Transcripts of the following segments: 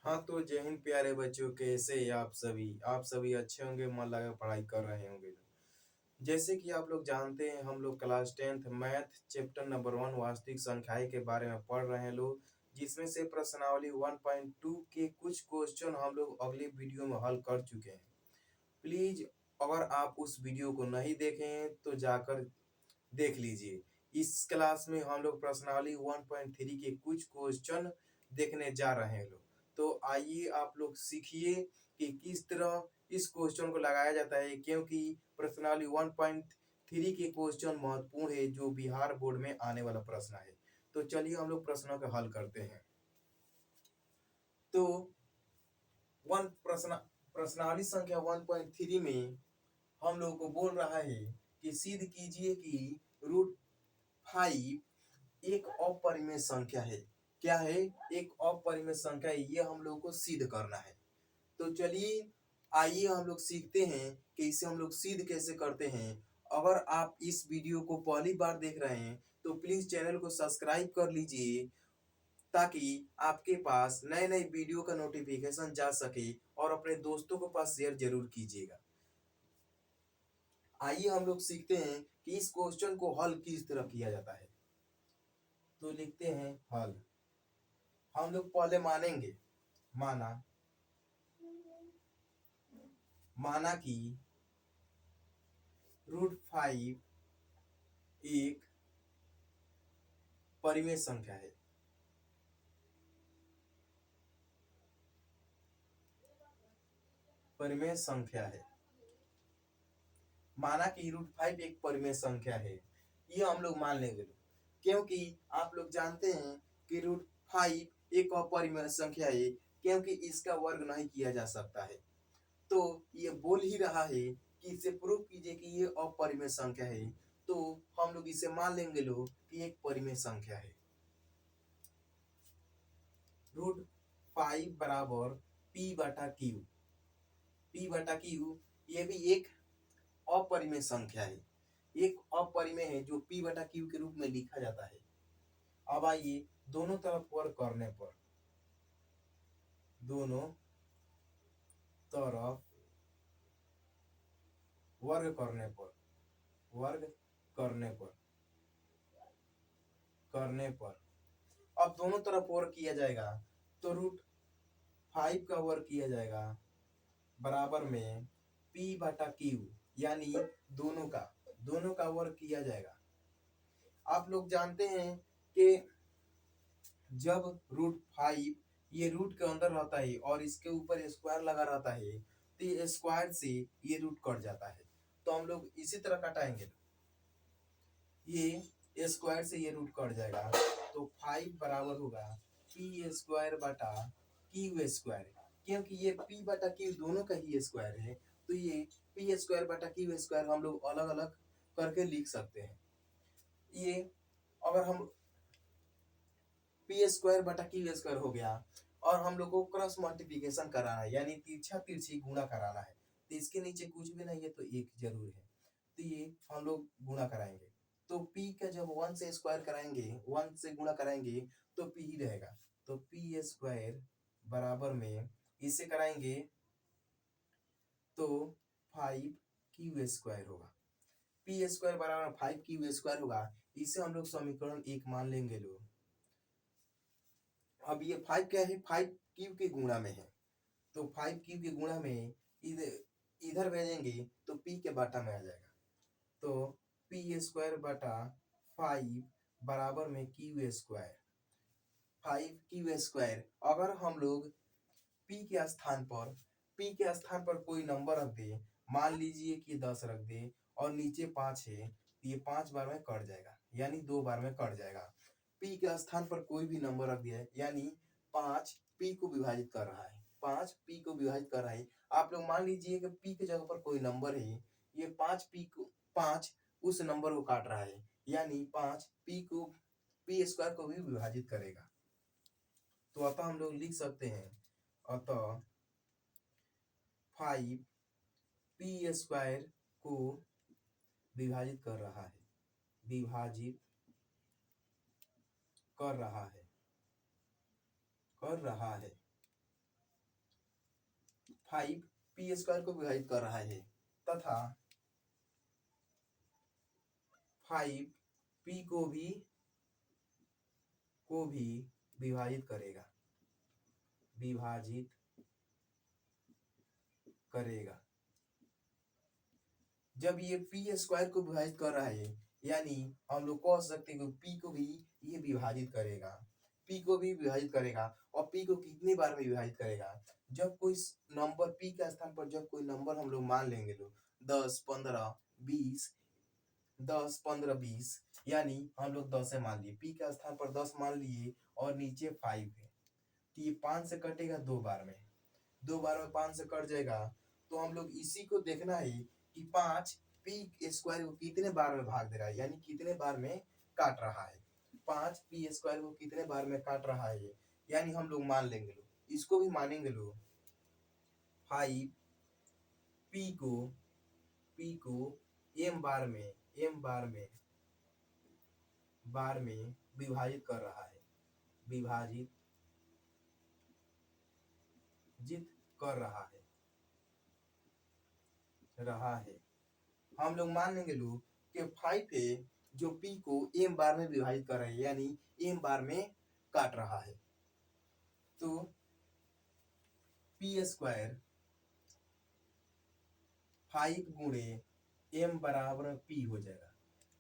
हाँ, तो जय हिंद प्यारे बच्चों, कैसे आप सभी अच्छे होंगे, मन लगा पढ़ाई कर रहे होंगे। जैसे कि आप लोग जानते हैं, हम लोग class 10th math chapter number 1 वास्तविक संख्याएं के बारे में पढ़ रहे हैं लोग, जिसमें से प्रश्नावली 1.2 के कुछ क्वेश्चन हम लोग अगले वीडियो में हल कर चुके हैं। प्लीज, अगर आप उस वीडियो को नहीं देखे हैं तो जाकर देख लीजिए। इस क्लास में हम लोग प्रश्नावली 1.3 के कुछ क्वेश्चन देखने जा रहे हैं लोग। तो आइए आप लोग सीखिए कि किस तरह इस क्वेश्चन को लगाया जाता है, क्योंकि प्रश्नावली 1.3 के क्वेश्चन महत्वपूर्ण है जो बिहार बोर्ड में आने वाला प्रश्न है। तो चलिए हम लोग प्रश्नों का हल करते हैं। तो वन प्रश्नावली संख्या 1.3 में हम लोगों को बोल रहा है कि सिद्ध कीजिए कि रूट 5 एक अपरिमेय संख्या है। क्या है? एक अपरिमेय संख्या है, ये हम लोग को सिद्ध करना है। तो चलिए आइए हम लोग सीखते हैं कि इसे हम लोग सिद्ध कैसे करते हैं। अगर आप इस वीडियो को पहली बार देख रहे हैं तो प्लीज चैनल को सब्सक्राइब कर लीजिए, ताकि आपके पास नए नए वीडियो का नोटिफिकेशन जा सके, और अपने दोस्तों के पास शेयर जरूर कीजिएगा। आइए हम लोग सीखते हैं कि इस क्वेश्चन को हल किस तरह किया जाता है। तो लिखते हैं हल। हम लोग पहले मानेंगे, माना माना कि रूट 5 एक परिमेय संख्या है। परिमेय संख्या है। माना कि रूट 5 एक परिमेय संख्या है, ये हम लोग मान लेंगे, क्योंकि आप लोग जानते हैं कि रूट 5 एक अपरिमेय संख्या है, क्योंकि इसका वर्ग नहीं किया जा सकता है। तो ये बोल ही रहा है कि इसे प्रूव कीजिए कि ये अपरिमेय संख्या है, तो हम लोग इसे मान लेंगे लोग कि एक परिमेय संख्या है। रूट 5 बराबर P/Q ये भी एक अपरिमेय संख्या है। एक अपरिमेय है जो P/Q के रूप में लिखा जाता है। अब आइए दोनों तरफ वर्ग करने पर अब दोनों तरफ वर्ग किया जाएगा, तो रूट 5 का वर्ग किया जाएगा बराबर में P/Q, यानी दोनों का वर्ग किया जाएगा। आप लोग जानते हैं कि जब रूट 5 ये रूट के अंदर रहता है और इसके ऊपर स्क्वायर लगा रहता है, तो ये स्क्वायर से ये रूट कट जाता है। तो हम लोग इसी तरह घटाएंगे, ये स्क्वायर से ये रूट कट जाएगा, तो 5 बराबर होगा P²/Q², क्योंकि ये P/Q दोनों का ही स्क्वायर है, तो ये P²/Q² हम लोग अलग अलग करके लिख सकते हैं। ये अगर हम P²/Q² हो गया, और हम लोग को क्रॉस मल्टीप्लिकेशन कराना है, यानी तिरछा तिरछी गुणा कराना है, तो इसके नीचे कुछ भी नहीं है तो एक जरूर है, तो ये हम लोग गुणा कराएंगे। तो P का जब 1 से स्क्वायर कराएंगे, 1 से गुणा कराएंगे, तो P ही रहेगा। तो P² बराबर में इसे कराएंगे तो 5Q² होगा। P² बराबर 5Q² होगा। इसे हम लोग समीकरण 1 मान लेंगे लोग। अब ये 5 क्या है? 5Q के गुणा में है, तो 5Q के गुणा में इधर भेजेंगे तो P के बाटा में आ जाएगा। तो P²/5 बराबर में Q²। 5Q², अगर हम लोग P के स्थान पर कोई नंबर रख दे, मान लीजिए कि 10 रख दे, और नीचे 5 है, तो ये 5 बार में कट जाएगा, यानी 2 बार में कट जाएगा। P के स्थान पर कोई भी नंबर रख दिया है, यानी 5 P को विभाजित कर रहा है। 5 P को विभाजित कर रहा है। आप लोग मान लीजिए कि P की जगह पर कोई नंबर है, ये 5 उस नंबर को काट रहा है, यानी 5 P² को भी विभाजित करेगा। तो अतः हम लोग लिख सकते हैं, अतः 5 P² को विभाजित कर रहा है, विभाजित कर रहा है। 5 पी स्क्वायर को विभाजित कर रहा है तथा 5 पी को भी विभाजित करेगा, विभाजित करेगा। जब ये पी स्क्वायर को विभाजित कर रहा है यानी हम लोग कह सकते हैं कि पी को भी ये विभाजित करेगा, पी को भी विभाजित करेगा। और पी को कितनी बार में विभाजित करेगा? जब कोई नंबर पी के स्थान पर जब कोई नंबर हम लोग मान लेंगे लोग 10 15 20 10 15 20 यानी हम लोग 10 से मान लिए, पी के स्थान पर 10 मान लिए और नीचे 5 है तो ये 5 से कटेगा 2 बार में, 2 बार में 5 से कट जाएगा। तो हम लोग इसी को देखना है कि 5 पी स्क्वायर को कितने बार में भाग दे रहा है यानी कितने बार में काट रहा है। 5 पी स्क्वायर को कितने बार में काट रहा है यानी हम लोग मान लेंगे लोग, इसको भी मानेंगे लोग। 5 पी को एम बार में विभाजित कर रहा है, विभाजित कर रहा है। हम लोग मान लेंगे लोग कि 5 है जो पी को एम बार में विभाजित कर रहा है यानी एम बार में काट रहा है। तो पी स्क्वायर 5 गुणे एम बराबर पी हो जाएगा,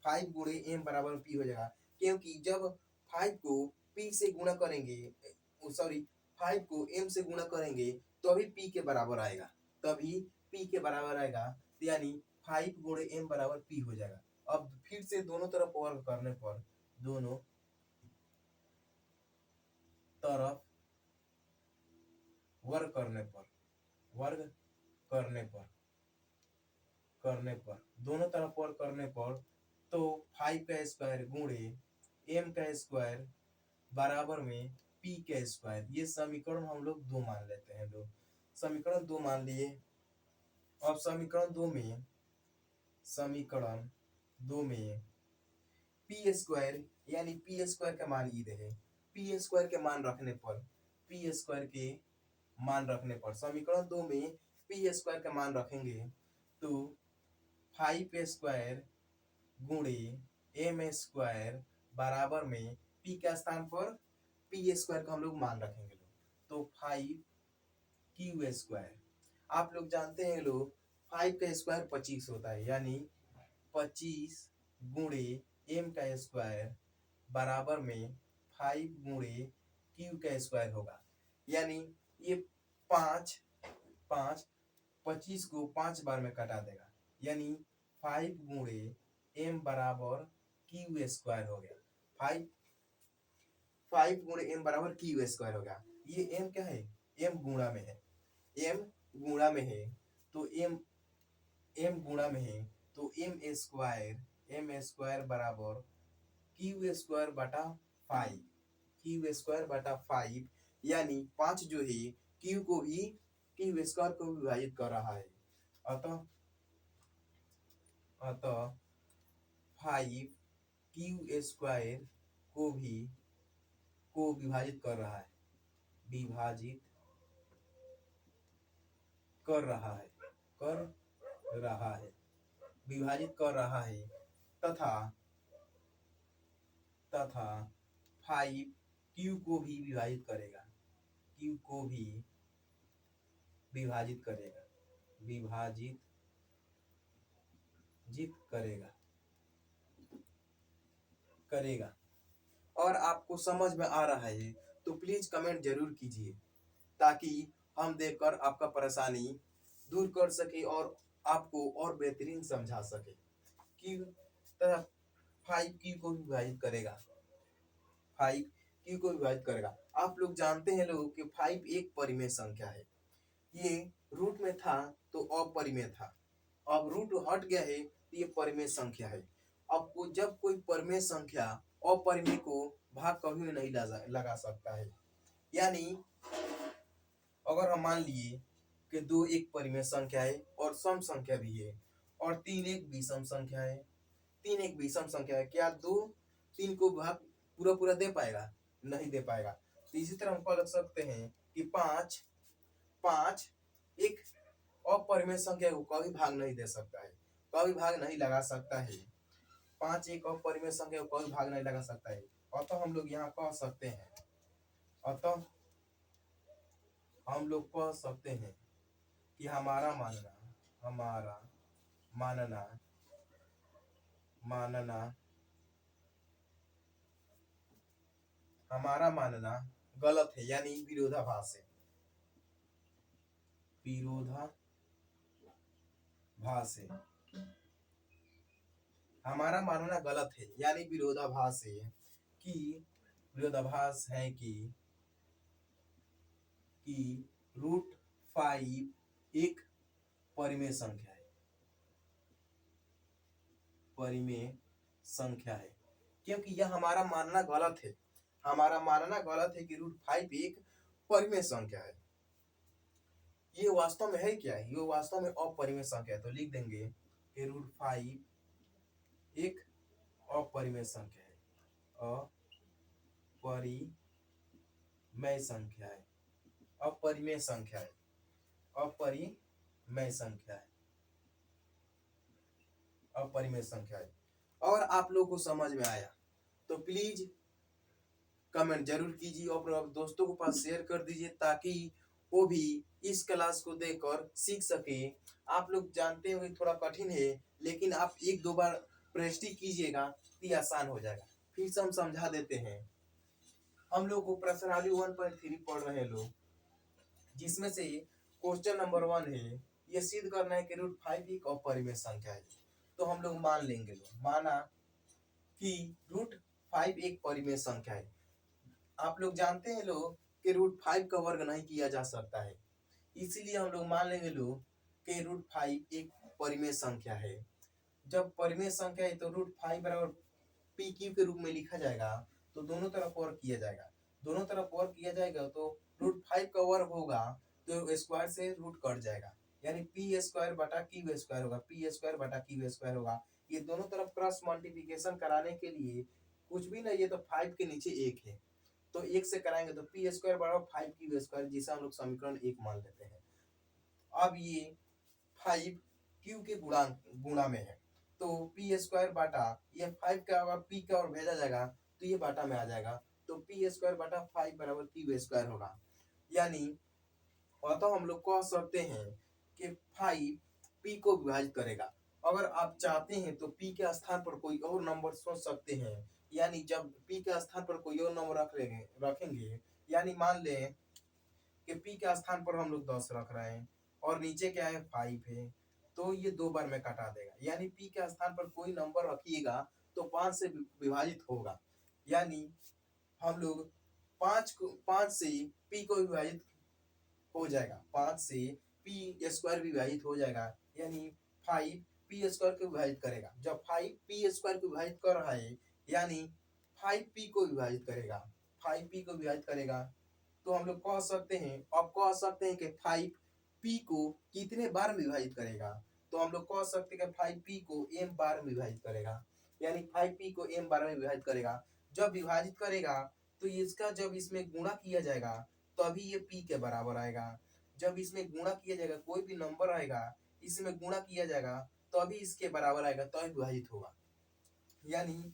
5 गुणे एम बराबर पी हो जाएगा क्योंकि जब 5 को पी से गुणा करेंगे, सॉरी 5 को एम से गुणा करेंगे तभी पी के बराबर आएगा, तभी पी के बराबर आएगा। यानी 5 गुणे एम बराबर पी हो जाएगा। अब फिर से दोनों तरफ वर्ग करने पर, दोनों तरफ वर्ग करने पर दोनों तरफ वर्ग करने पर तो 5 का स्क्वायर गुणे एम का स्क्वायर बराबर में पी का स्क्वायर, ये समीकरण हम लोग 2 मान लेते हैं लोग, समीकरण 2 मान लिए। अब समीकरण दो में पी स्क्वायर यानी पी स्क्वायर का मान ये है, पी स्क्वायर के मान रखने पर समीकरण 2 में पी स्क्वायर का मान रखेंगे तो 5 स्क्वायर गुणे एम स्क्वायर बराबर में पी के स्थान पर पी स्क्वायर का हम लोग मान रखेंगे लोग, तो 5 क्यू स्क्वायर। आप लोग जानते हैं लोग 5 का स्क्वायर 25 होता है यानी 25 गुणे एम का स्क्वायर बराबर में 5 गुणे क्यू का स्क्वायर होगा। यानी ये 5 25 को 5 बार में कटा देगा यानी 5 गुणे एम बराबर क्यू स्क्वायर हो गया, 5 गुणे एम बराबर क्यू स्क्वायर हो गया। ये एम क्या है? एम गुणा में है, तो एम गुणा में है तो एम स्क्वायर बराबर क्यू स्क्वायर बटा 5 यानी 5 जो है क्यू स्क्वायर को विभाजित कर रहा है। अतः 5 क्यू स्क्वायर को विभाजित कर रहा है, तथा 5 क्यू को भी विभाजित करेगा, करेगा। और आपको समझ में आ रहा है तो प्लीज कमेंट जरूर कीजिए ताकि हम देखकर आपका परेशानी दूर कर सके और आपको और बेहतरीन समझा सके कि तरह 5 क्यू को विभाजित करेगा। आप लोग जानते हैं लोग कि 5 एक परिमेय संख्या है, ये रूट में था तो अपरिमेय था, अब रूट हट गया है तो ये परिमेय संख्या है। अब जब कोई परिमेय संख्या अपरिमेय को भाग कभी नहीं लगा सकता है। यानी अगर हम मान लिए कि 2 एक परिमेय संख्या है और सम संख्या भी है और 3 एक विषम संख्या है, क्या 2 3 को भाग पूरा दे पाएगा? नहीं दे पाएगा। तो इसी तरह हम कह सकते हैं कि 5 एक अपरिमेय संख्या को कभी भाग नहीं दे सकता है, कभी भाग नहीं लगा सकता है। 5 एक अपरिमेय संख्या को कभी भाग नहीं लगा सकता है। अतः हम लोग यहाँ कह सकते हैं, अतः हम लोग कह सकते हैं कि हमारा मानना मानना हमारा मानना गलत है, यानी विरोधाभास है। विरोधाभास है, हमारा मानना गलत है यानी विरोधाभास है कि विरोधाभास है कि √5 एक परिमेय संख्या है, परिमेय संख्या है। क्योंकि यह हमारा मानना गलत है, हमारा मानना गलत है कि √5 एक परिमेय संख्या है। ये वास्तव में है क्या है? ये वास्तव में अपरिमेय संख्या है। तो लिख देंगे कि √5 एक अपरिमेय संख्या है, अपरिमेय संख्या है, अपरिमेय संख्या है, अपरिमेय संख्या है, अपरिमेय संख्या है। और आप लोगों को समझ में आया तो प्लीज कमेंट जरूर कीजिए और अपने दोस्तों के पास शेयर कर दीजिए ताकि वो भी इस क्लास को देखकर सीख सके। आप लोग जानते होंगे थोड़ा कठिन है, लेकिन आप एक दो बार प्रैक्टिस कीजिएगा तो ये आसान हो जाएगा। फिर से हम समझा देते हैं। हम लोग को प्रश्नावली 1.3 पढ़ रहे हैं लोग, जिसमें से क्वेश्चन नंबर 1 है, ये सिद्ध करना है कि √5 एक अपरिमेय संख्या है। तो हम लोग मान लेंगे, माना कि √5 एक परिमेय संख्या है। आप लोग जानते हैं लोग कि √5 का वर्ग नहीं किया जा सकता है, इसीलिए हम लोग मान लेंगे लोग कि √5 एक परिमेय संख्या है। जब परिमेय संख्या है तो √5 बराबर पी क्यू के रूप में लिखा जाएगा। तो दोनों तरफ वर्ग किया जाएगा, दोनों तरफ वर्ग किया जाएगा तो √5 का वर्ग होगा तो स्क्वायर से रूट कट जाएगा, यानी पी स्क्वायर बटा क्यू स्क्वायर होगा, पी स्क्वायर बटा क्यू स्क्वायर होगा। ये दोनों तरफ क्रॉस मल्टीप्लिकेशन कराने के लिए कुछ भी नहीं, ये तो 5 के नीचे 1 है तो 1 से कराएंगे तो पी स्क्वायर बराबर 5 क्यू स्क्वायर, जिसे हम लोग समीकरण 1 मान लेते हैं। अब ये 5 क्यू के गुणा में है तो पी स्क्वायर बाटा ये 5 का होगा, पी का और भेजा जाएगा तो ये बाटा में आ जाएगा। तो पी स्क्वायर बटा 5 बराबर क्यू स्क्वायर होगा। यानी अतः हम लोग कह सकते हैं कि 5 पी को विभाजित करेगा। अगर आप चाहते हैं तो पी के स्थान पर कोई और नंबर सोच सकते हैं, यानी जब पी के स्थान पर कोई और नंबर रखेंगे, यानी मान लें कि पी के स्थान पर हम लोग 10 रख रहे हैं और नीचे क्या है 5 है, तो ये 2 बार में काटा देगा। यानी पी के स्थान पर कोई नंबर रखिएगा तो 5 से विभाजित होगा, यानी हम लोग 5 से पी को विभाजित हो जाएगा, 5 से पी स्क्वायर विभाजित हो जाएगा, यानी 5 पी स्क्वायर को विभाजित करेगा। जब 5 पी स्क्वायर को विभाजित कर रहा है यानी 5 पी को विभाजित करेगा, 5 पी को विभाजित करेगा। तो हम लोग कह सकते हैं, अब कह सकते हैं कि 5 पी को कितने बार विभाजित करेगा। तो हम लोग कह सकते हैं कि 5 पी को m बार में विभाजित करेगा, यानी 5 पी को m बार में विभाजित करेगा। जब विभाजित करेगा तो इसका जब इसमें गुणा किया जाएगा तभी ये p के बराबर आएगा। जब इसमें गुणा किया जाएगा, कोई भी नंबर आएगा इसमें गुणा किया जाएगा तभी इसके बराबर आएगा, तभी विभाजित होगा। यानी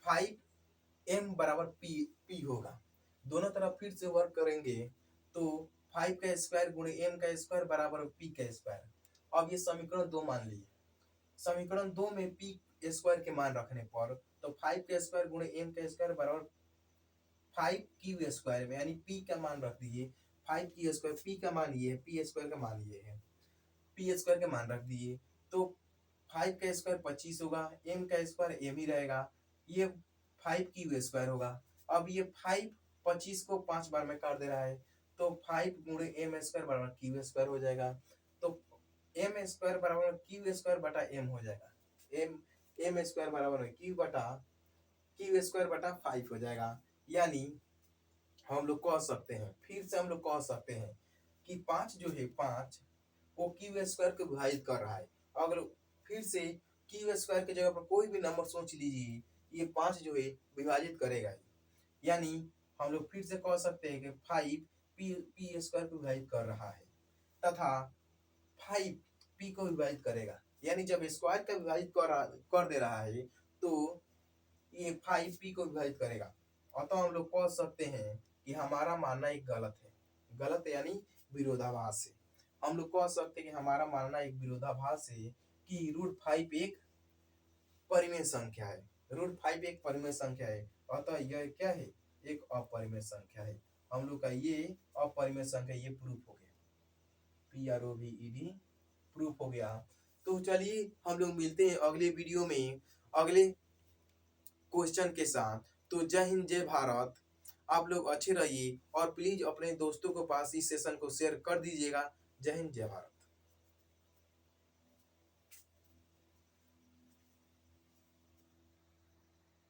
5m बराबर p होगा। दोनों तरफ फिर से वर्क करेंगे तो 5 का स्क्वायर गुणे m का स्क्वायर बराबर p का स्क्वायर। अब ये समीकरण 2 मान लीजिए। समीकरण 2 में p स्क्वायर के मान रखने पर तो 5 का स्क्वायर गुणे m का स्क्वायर बराबर 5 क्यू स्क्वायर में, यानी p का मान रख दीजिए 5 क्यू स्क्वायर, p का मान ये है, p स्क्वायर का मान ये है, p स्क्वायर का मान रख दीजिए तो 5 का स्क्वायर 25 होगा, m का स्क्वायर m ही रहेगा, ये 5 क्यू स्क्वायर होगा। अब ये 5 25 को 5 बार में काट दे रहा है तो 5 गुणे m स्क्वायर बराबर क्यू स्क्वायर हो जाएगा। तो m स्क्वायर बराबर क्यू स्क्वायर बटा m हो जाएगा, m स्क्वायर बराबर क्यू स्क्वायर बटा 5 हो जाएगा। यानी हम लोग कह सकते हैं, फिर से हम लोग कह सकते हैं कि 5 जो है 5 वो क्यू स्क्वायर को विभाजित कर रहा है। अगर फिर से क्यू स्क्वायर की जगह पर कोई भी नंबर सोच लीजिए, ये 5 जो है विभाजित करेगा। यानी हम लोग फिर से कह सकते हैं कि 5 पी स्क्वायर को विभाजित कर रहा है तथा 5 पी को विभाजित करेगा, यानी जब स्क्वायर का विभाजित कर दे रहा है तो ये 5 पी को विभाजित करेगा। अतः हम लोग कह सकते हैं कि हमारा मानना एक गलत है, गलत यानी विरोधाभास है। हम लोग कह सकते हैं कि हमारा मानना एक विरोधाभास है कि √5 एक परिमेय संख्या है, √5 एक परिमेय संख्या है, अतः यह क्या है, एक अपरिमेय संख्या है। हम लोग का ये अपरिमेय संख्या ये प्रूफ हो गया, PROVED प्रूफ हो गया। तो चलिए हम लोग मिलते हैं अगले वीडियो में अगले क्वेश्चन के साथ। तो जय हिंद जय भारत, आप लोग अच्छे रहिए और प्लीज अपने दोस्तों को पास इस सेशन को शेयर कर दीजिएगा। जय हिंद जय भारत।